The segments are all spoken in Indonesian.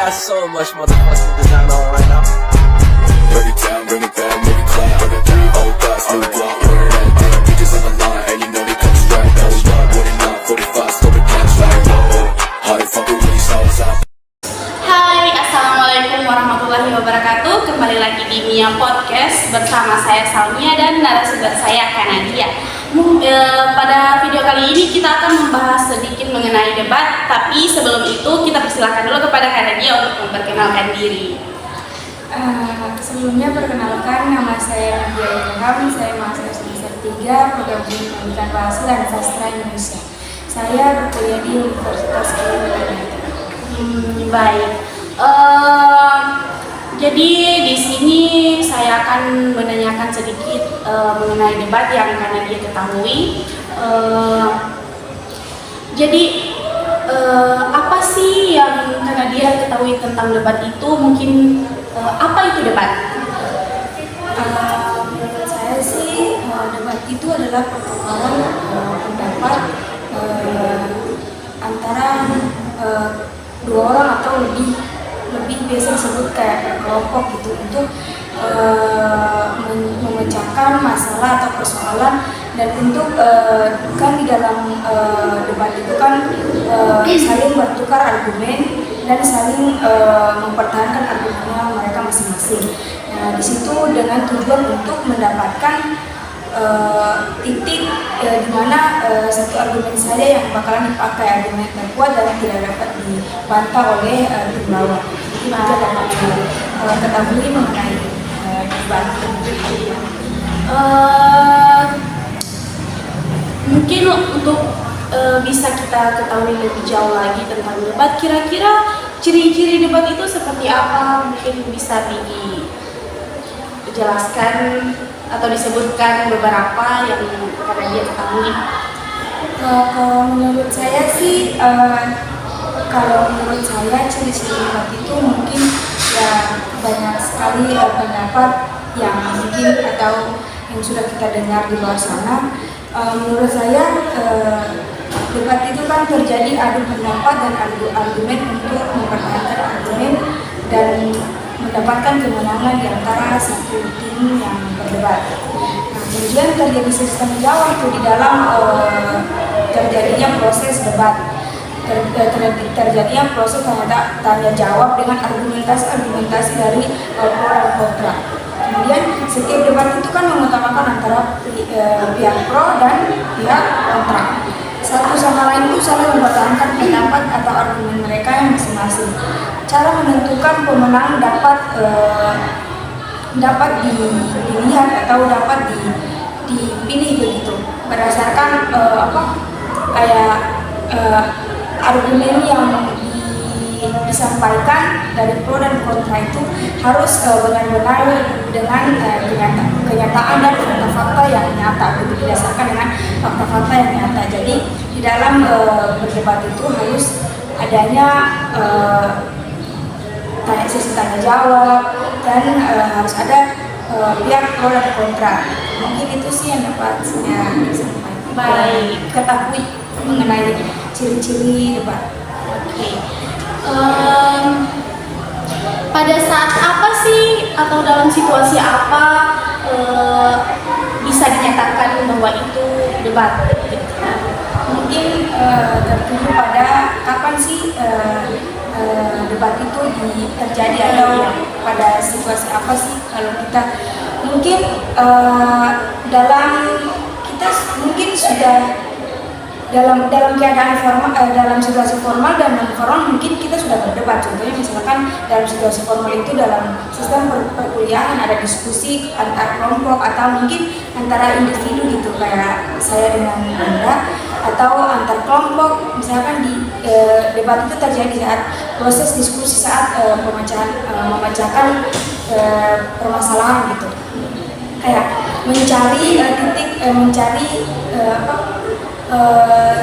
got so much motherfucking design on right now. Break it down, bring it back, make it clap. I got 3 old thoughts, new block, wearing that damn. Bitches on the line, and you know they come straight. Hold up, what it not, 45, stop it, cash like whoa. Hard fucking when you saw us out. Hai, Assalamualaikum warahmatullahi wabarakatuh. Kembali lagi di Mia Podcast bersama saya Salmia dan narasumber saya Kanadia. Pada video kali ini kita akan membahas sedikit mengenai debat. Tapi sebelum itu kita persilakan dulu kepada Kanadia untuk memperkenalkan diri. Sebelumnya perkenalkan, nama saya Nadia Ilham, saya mahasiswa semester 3 Program Pendidikan Bahasa dan Sastra Indonesia. Saya berkuliah di Universitas Indonesia. Baik. Jadi di sini saya akan menanyakan sedikit mengenai debat yang Kanadia ketahui. Apa sih yang Kanadia ketahui tentang debat itu? Mungkin apa itu debat? Menurut saya sih debat itu adalah pertukaran pendapat antara dua orang atau lebih biasa disebut kayak kelompok gitu untuk memecahkan masalah atau persoalan. Dan untuk kan di dalam debat itu kan saling bertukar argumen dan saling mempertahankan argumennya mereka masing-masing. Nah, di situ dengan tujuan untuk mendapatkan titik di mana satu argumen saja yang bakalan dipakai, argumen terkuat dan tidak dapat dibantah oleh tim lawan. Itu aja dapat ketahui mengenai debat. Mungkin untuk bisa kita ketahui lebih jauh lagi tentang debat, kira-kira ciri-ciri debat itu seperti apa? Mungkin bisa dijelaskan atau disebutkan beberapa yang karena dia ketahui. Kalau menurut saya sih, ciri-ciri debat itu mungkin ya banyak sekali pendapat yang mungkin atau yang sudah kita dengar di luar sana. Menurut saya debat itu kan terjadi adu pendapat dan adu argumen untuk mempertahankan argumen dan mendapatkan kemenangan di antara satu tim yang berdebat. Nah, kemudian terjadi sistem jawab itu di dalam terjadinya proses debat. Terjadinya proses tanya jawab dengan argumentasi dari pro dan kontra. Kemudian setiap debat itu kan mengutamakan antara pihak pro dan pihak kontra. Satu sama lain itu saling mempertahankan pendapat atau argumen mereka yang masing-masing. Cara menentukan pemenang dapat dilihat atau dapat dipilih begitu berdasarkan argumen yang disampaikan dari pro dan kontra itu harus benar-benar dengan kenyataan dan fakta-fakta yang nyata, berdasarkan dengan fakta-fakta yang nyata. Jadi di dalam berdebat itu harus adanya sesi tanya jawab dan harus ada pihak pro dan kontra. Mungkin itu sih yang dapat saya sampaikan. Baik, Ketahui mengenai ciri-ciri debat. Oke. Pada saat apa sih atau dalam situasi apa bisa dinyatakan bahwa itu debat? Mungkin tertuju pada kapan sih debat itu terjadi atau pada situasi apa sih. Kalau kita mungkin mungkin sudah dalam keadaan formal, dalam situasi formal dan non formal mungkin kita sudah berdebat. Contohnya misalkan dalam situasi formal itu dalam sistem perkuliahan ada diskusi antar kelompok atau mungkin antara individu gitu kayak saya dengan Anda, atau antar kelompok. Misalkan di debat itu terjadi saat proses diskusi saat memecahkan permasalahan gitu, kayak mencari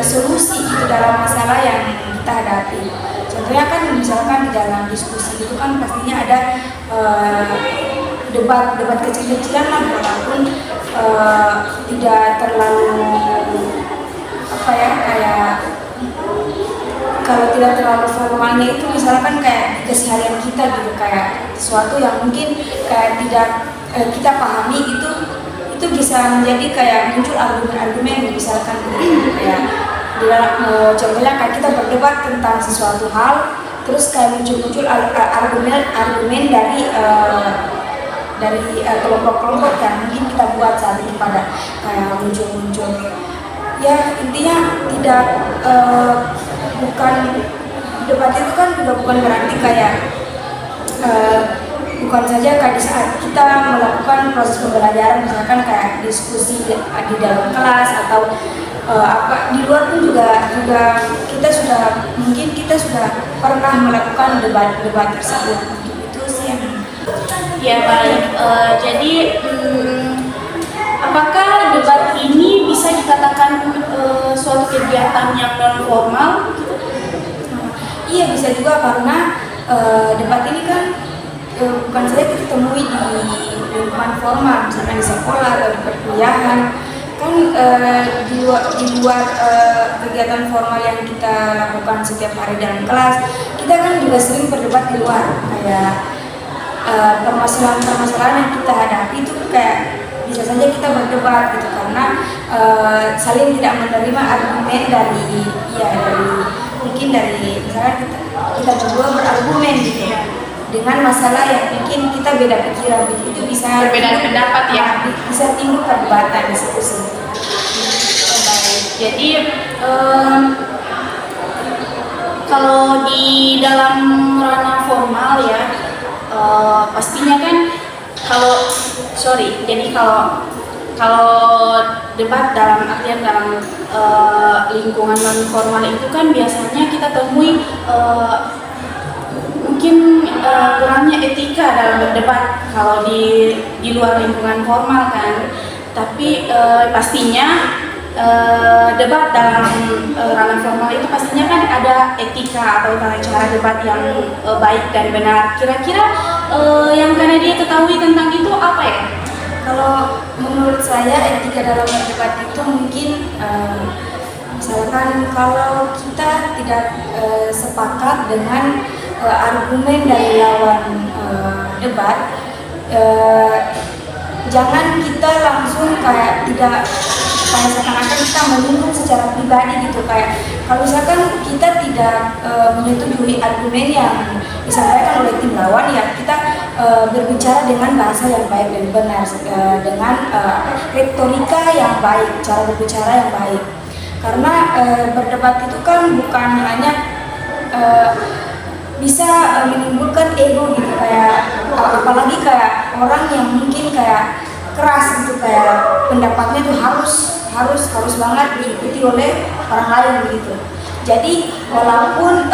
solusi itu dalam masalah yang kita hadapi. Contohnya kan misalkan di dalam diskusi itu kan pastinya ada debat kecil-kecilan lah, walaupun tidak terlalu kayak kalau tidak terlalu formalnya itu misalkan kayak di keseharian kita gitu, kayak sesuatu yang mungkin kayak tidak kita pahami itu bisa menjadi kayak muncul argumen-argumen misalkan kayak di dalam contohnya kayak kita berdebat tentang sesuatu hal, terus kayak muncul argumen dari kelompok-kelompok yang mungkin kita buat saat ini pada kayak muncul ya intinya tidak bukan debat itu kan juga bukan berarti kayak bukan saja kayak di saat kita melakukan proses pembelajaran misalkan kayak diskusi di dalam kelas atau di luar pun juga kita sudah pernah melakukan debat tersebut gitu sih. Ya baik, jadi apakah debat ini bisa dikatakan suatu kegiatan yang non formal? Iya bisa juga karena debat ini kan bukan saja kita temui di lingkungan formal, misalnya di sekolah atau di perkuliahan, kan di luar kegiatan formal yang kita lakukan setiap hari dalam kelas, kita kan juga sering berdebat di luar, kayak permasalahan-permasalahan yang kita hadapi itu kayak bisa saja kita berdebat gitu karena saling tidak menerima argumen dari mungkin dari misalnya kita berdua berargumen gitu ya dengan masalah yang mungkin kita beda pikiran gitu, itu bisa Perbedaan pendapat ya, bisa timbul perdebatan diskusi. Jadi kalau di dalam ranah formal ya pastinya kan kalau debat dalam artian dalam lingkungan non formal itu kan biasanya kita temui mungkin kurangnya etika dalam berdebat kalau di luar lingkungan formal kan, tapi pastinya debat dalam ranah formal itu pastinya kan ada etika atau tata cara debat yang baik dan benar. Kira-kira yang Kanadia ketahui tentang itu apa ya? Kalau menurut saya etika dalam berdebat itu mungkin misalkan kalau kita tidak sepakat dengan argumen dari lawan debat, jangan kita langsung kayak seakan-akan kita menyinggung secara pribadi gitu, kayak kalau misalkan kita tidak menyetujui argumen yang disampaikan oleh tim lawan ya kita berbicara dengan bahasa yang baik dan benar, dengan retorika yang baik, cara berbicara yang baik, karena berdebat itu kan bukan hanya bisa menimbulkan ego gitu, kayak apalagi kayak orang yang mungkin kayak keras gitu, kayak pendapatnya tuh harus banget diikuti oleh orang lain begitu. Jadi walaupun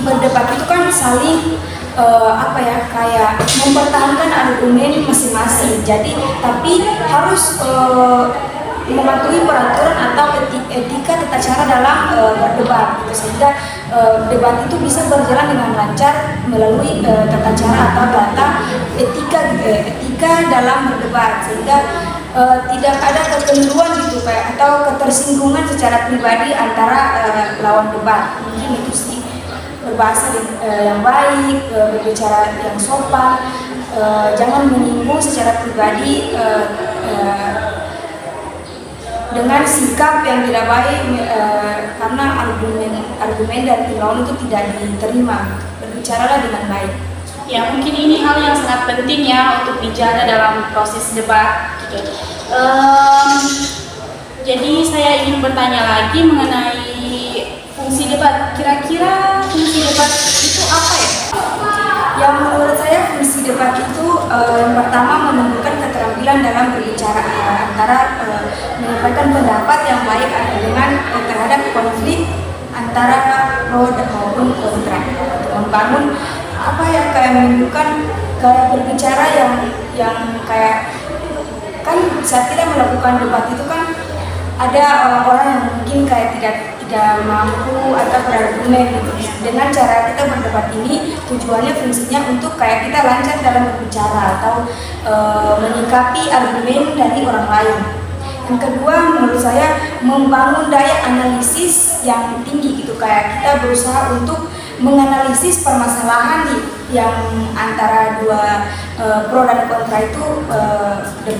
berdebat itu kan saling kayak mempertahankan argumen masing-masing. Jadi tapi harus mematuhi peraturan atau etika tata cara dalam berdebat gitu, sehingga debat itu bisa berjalan dengan lancar melalui tata cara atau tata etika dalam berdebat, sehingga tidak ada kekeliruan gitu kayak atau ketersinggungan secara pribadi antara lawan debat. Mungkin itu sih, berbahasa yang baik, berbicara yang sopan, jangan menyinggung secara pribadi dengan sikap yang tidak baik, karena argumen dari tim lawan itu tidak diterima. Berbicaralah dengan baik. Ya mungkin ini hal yang sangat penting ya untuk dijaga dalam proses debat gitu. Jadi saya ingin bertanya lagi mengenai fungsi debat. Kira-kira fungsi debat itu apa ya? Yang menurut saya fungsi debat itu yang pertama menunjukkan keterampilan dalam berbicara, antara menyampaikan pendapat yang baik dengan terhadap konflik antara pro dan maupun kontra, membangun kayak menunjukkan kayak berbicara yang kayak kan saat kita melakukan debat itu kan ada orang-orang yang mungkin kayak tidak mampu atau berargumen gitu. Dengan cara kita berdebat ini tujuannya fungsinya untuk kayak kita lancar dalam berbicara atau menyikapi argumen dari orang lain. Yang kedua, menurut saya membangun daya analisis yang tinggi gitu, kayak kita berusaha untuk menganalisis permasalahan yang antara dua pro dan kontra itu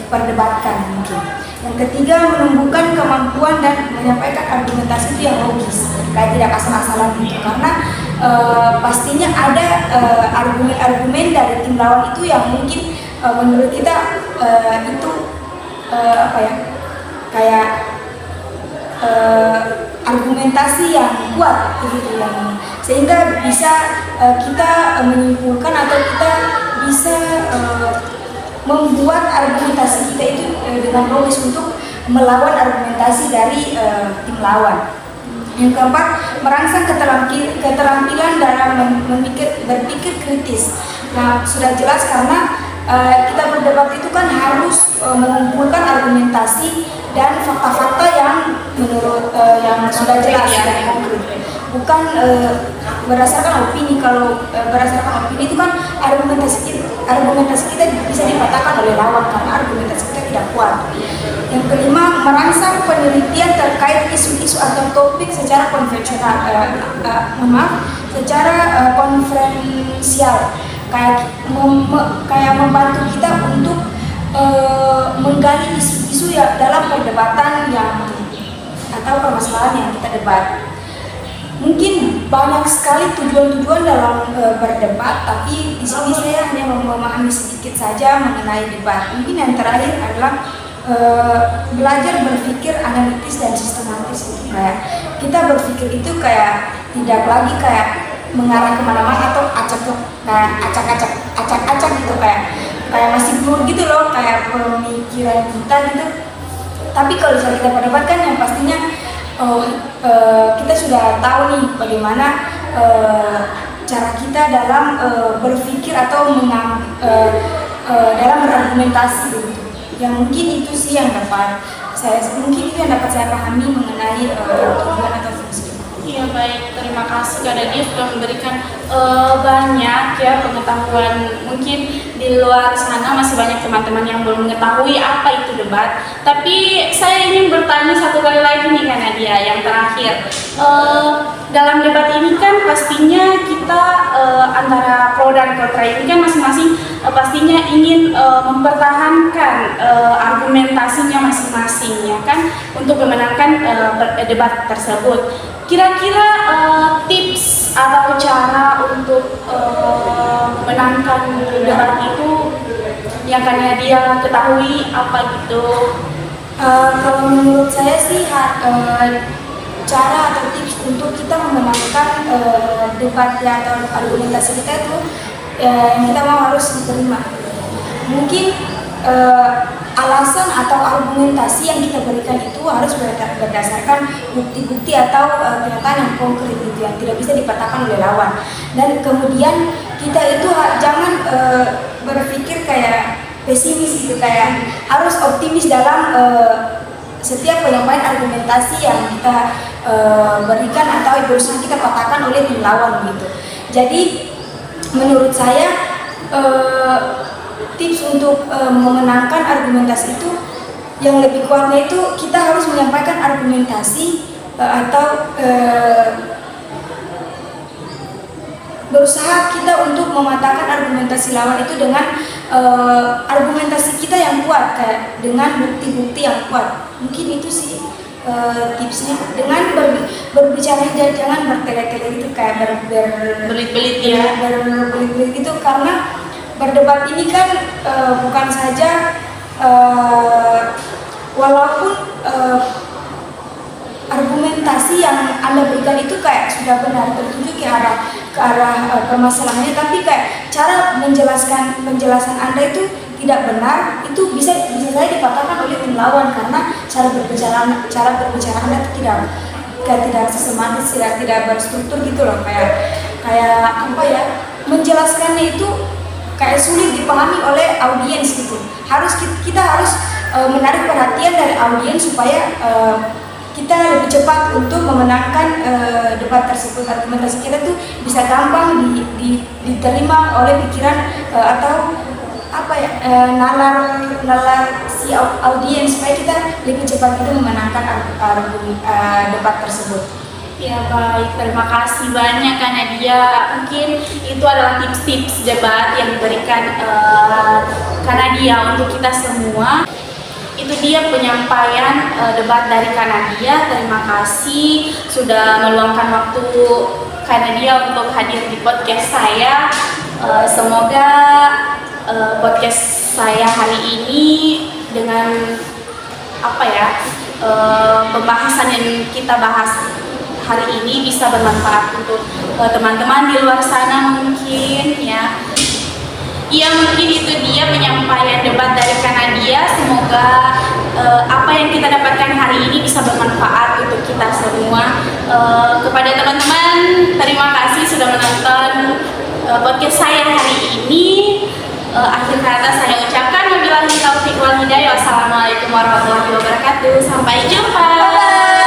perdebatkan mungkin. Yang ketiga, menumbuhkan kemampuan dan menyampaikan argumentasi itu yang logis, kayak tidak asal-asalan gitu, karena pastinya ada argumen-argumen dari tim lawan itu yang mungkin menurut kita itu apa ya, kayak argumentasi yang kuat gitu, yang sehingga bisa kita menyimpulkan atau kita bisa membuat argumentasi kita itu dengan logis untuk melawan argumentasi dari tim lawan. Yang keempat, merangsang keterampilan dalam berpikir kritis. Nah, sudah jelas karena kita berdebat itu kan harus mengumpulkan argumentasi dan fakta-fakta yang menurut yang sudah jelas dan konkret, bukan berdasarkan opini. Kalau berdasarkan opini itu kan argumentasi kita bisa dipatahkan oleh lawan karena argumentasi kita tidak kuat. Yang kelima, merangsang penelitian terkait isu-isu atau topik secara konvensional, secara konferensial, kayak membantu kita untuk menggali isu-isu ya dalam perdebatan yang atau permasalahan yang kita debat. Mungkin banyak sekali tujuan-tujuan dalam berdebat, tapi di sini saya hanya memahami sedikit saja mengenai debat. Mungkin yang terakhir adalah belajar berpikir analitis dan sistematis gitu. Kayak kita berpikir itu kayak tidak lagi kayak mengarah kemana-mana atau acak-acak gitu, kayak masih blur gitu loh, kayak pemikiran kita gitu. Tapi kalau misalnya kita perdebatkan, yang pastinya kita sudah tahu nih bagaimana cara kita dalam berpikir atau dalam berargumentasi gitu. Yang mungkin itu sih yang dapat saya pahami mengenai tujuan atau fungsi. Iya, baik, terima kasih Kak Nadia sudah memberikan banyak ya pengetahuan. Mungkin di luar sana masih banyak teman-teman yang belum mengetahui apa itu debat. Tapi saya ingin bertanya satu kali lagi nih Kak Nadia, yang terakhir. Dalam debat ini kan pastinya kita antara pro dan kontra ini kan masing-masing pastinya ingin mempertahankan argumentasinya masing-masing ya kan, untuk memenangkan debat tersebut. Kira-kira tips atau cara untuk memenangkan debat itu yang Kak Nadia ketahui apa gitu? Kalau menurut saya sih cara atau tips untuk kita memenangkan debat atau argumentasi kita itu kita mau harus diterima. Mungkin alasan atau argumentasi yang kita berikan itu harus berdasarkan bukti-bukti atau kenyataan yang konkret gitu, yang tidak bisa dipatahkan oleh lawan. Dan kemudian kita itu jangan berpikir kayak pesimis gitu, kayak harus optimis dalam setiap penyampaian argumentasi yang kita berikan atau berusaha kita patahkan oleh tim lawan gitu. Jadi menurut saya tips untuk memenangkan argumentasi itu yang lebih kuatnya itu kita harus menyampaikan argumentasi atau berusaha kita untuk mematahkan argumentasi lawan itu dengan argumentasi kita yang kuat, kayak dengan bukti-bukti yang kuat. Mungkin itu sih tipsnya. Dengan berbicara jangan bertele-tele gitu, kayak Belit-belit ya. berbelit-belit gitu, karena berdebat ini kan bukan saja walaupun argumentasi yang Anda berikan itu kayak sudah benar tertuju ke arah permasalahannya, tapi kayak cara penjelasan Anda itu tidak benar, itu bisa saja dipatahkan oleh tim lawan karena cara berbicara Anda itu tidak sistematis, tidak berstruktur gitu loh, kayak apa ya, menjelaskannya itu kayak sulit dipahami oleh audiens gitu. Kita harus menarik perhatian dari audiens supaya kita lebih cepat untuk memenangkan debat tersebut. Argumentasi kita tuh bisa gampang diterima oleh pikiran atau nalar si audiens supaya kita lebih cepat itu memenangkan debat tersebut. Ya baik, terima kasih banyak Kak Nadia. Mungkin itu adalah tips-tips debat yang diberikan Kak Nadia untuk kita semua. Itu dia penyampaian debat dari Kak Nadia. Terima kasih sudah meluangkan waktu Kak Nadia untuk hadir di podcast saya. Semoga podcast saya hari ini dengan pembahasan yang kita bahas hari ini bisa bermanfaat untuk teman-teman di luar sana mungkin ya. Iya, mungkin itu dia penyampaian debat dari Kak Nadia. Semoga apa yang kita dapatkan hari ini bisa bermanfaat untuk kita semua. Kepada teman-teman, terima kasih sudah menonton podcast saya hari ini. Akhir kata saya ucapkan wabillahi taufiq wal hidayah. Wassalamualaikum warahmatullahi wabarakatuh. Sampai jumpa. Bye.